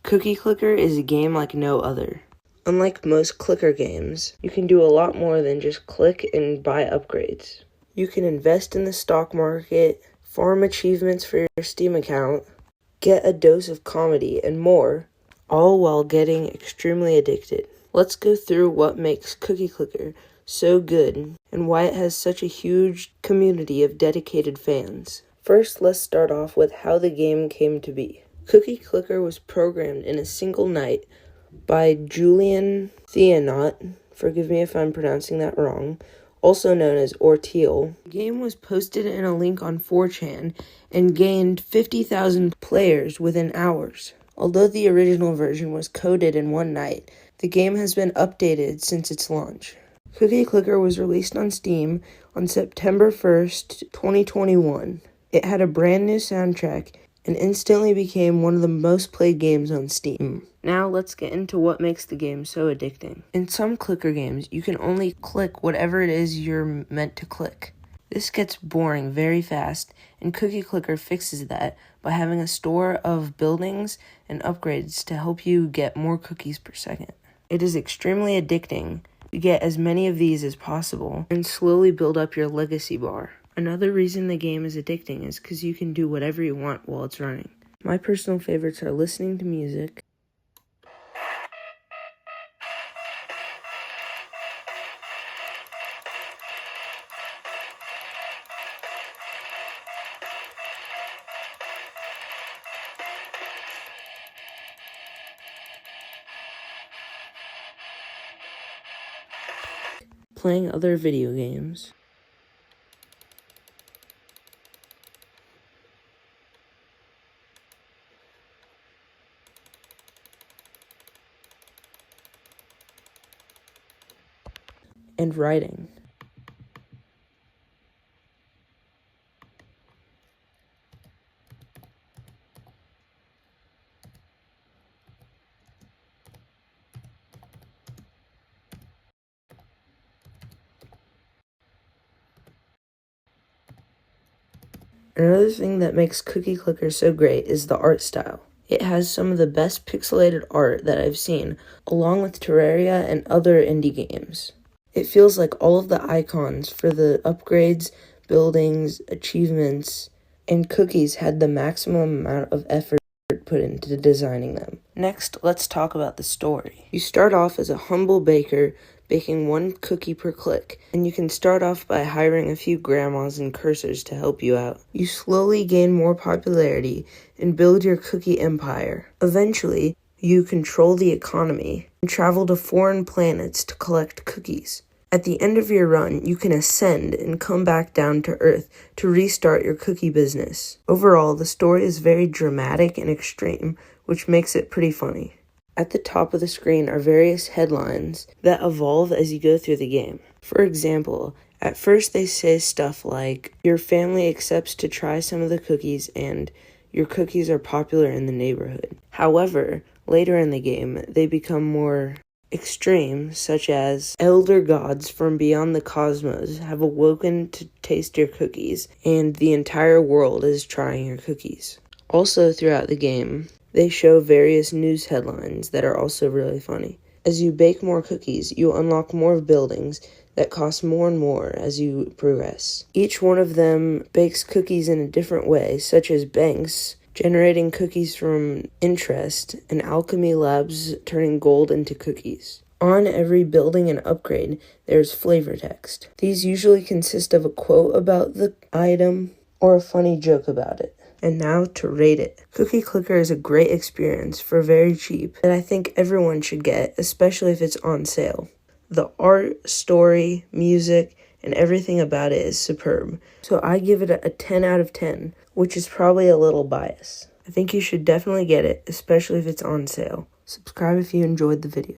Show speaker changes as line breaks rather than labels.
Cookie Clicker is a game like no other. Unlike most clicker games, you can do a lot more than just click and buy upgrades. You can invest in the stock market, farm achievements for your Steam account, get a dose of comedy, and more, all while getting extremely addicted. Let's go through what makes Cookie Clicker so good and why it has such a huge community of dedicated fans. First, let's start off with how the game came to be. Cookie Clicker was programmed in a single night by Julian Theanaut, forgive me if I'm pronouncing that wrong, also known as Orteal. The game was posted in a link on 4chan and gained 50,000 players within hours. Although the original version was coded in one night, the game has been updated since its launch. Cookie Clicker was released on Steam on September 1st, 2021. It had a brand new soundtrack and instantly became one of the most played games on Steam. Now let's get into what makes the game so addicting. In some clicker games, you can only click whatever it is you're meant to click. This gets boring very fast, and Cookie Clicker fixes that by having a store of buildings and upgrades to help you get more cookies per second. It is extremely addicting to get as many of these as possible and slowly build up your legacy bar. Another reason the game is addicting is because you can do whatever you want while it's running. My personal favorites are listening to music, playing other video games, and writing. Another thing that makes Cookie Clicker so great is the art style. It has some of the best pixelated art that I've seen, along with Terraria and other indie games. It feels like all of the icons for the upgrades, buildings, achievements, and cookies had the maximum amount of effort put into designing them. Next, let's talk about the story. You start off as a humble baker, baking one cookie per click, and you can start off by hiring a few grandmas and cursors to help you out. You slowly gain more popularity and build your cookie empire. Eventually, you control the economy and travel to foreign planets to collect cookies. At the end of your run, you can ascend and come back down to Earth to restart your cookie business. Overall, the story is very dramatic and extreme, which makes it pretty funny. At the top of the screen are various headlines that evolve as you go through the game. For example, at first they say stuff like, your family accepts to try some of the cookies and your cookies are popular in the neighborhood. However, later in the game, they become more extreme, such as elder gods from beyond the cosmos have awoken to taste your cookies, and the entire world is trying your cookies. Also throughout the game, they show various news headlines that are also really funny. As you bake more cookies, you unlock more buildings that cost more and more as you progress. Each one of them bakes cookies in a different way, such as Banks generating cookies from interest, and Alchemy Labs turning gold into cookies. On every building and upgrade, there's flavor text. These usually consist of a quote about the item or a funny joke about it. And now to rate it. Cookie Clicker is a great experience for very cheap that I think everyone should get, especially if it's on sale. The art, story, music, and everything about it is superb. So I give it a 10 out of 10, which is probably a little biased. I think you should definitely get it, especially if it's on sale. Subscribe if you enjoyed the video.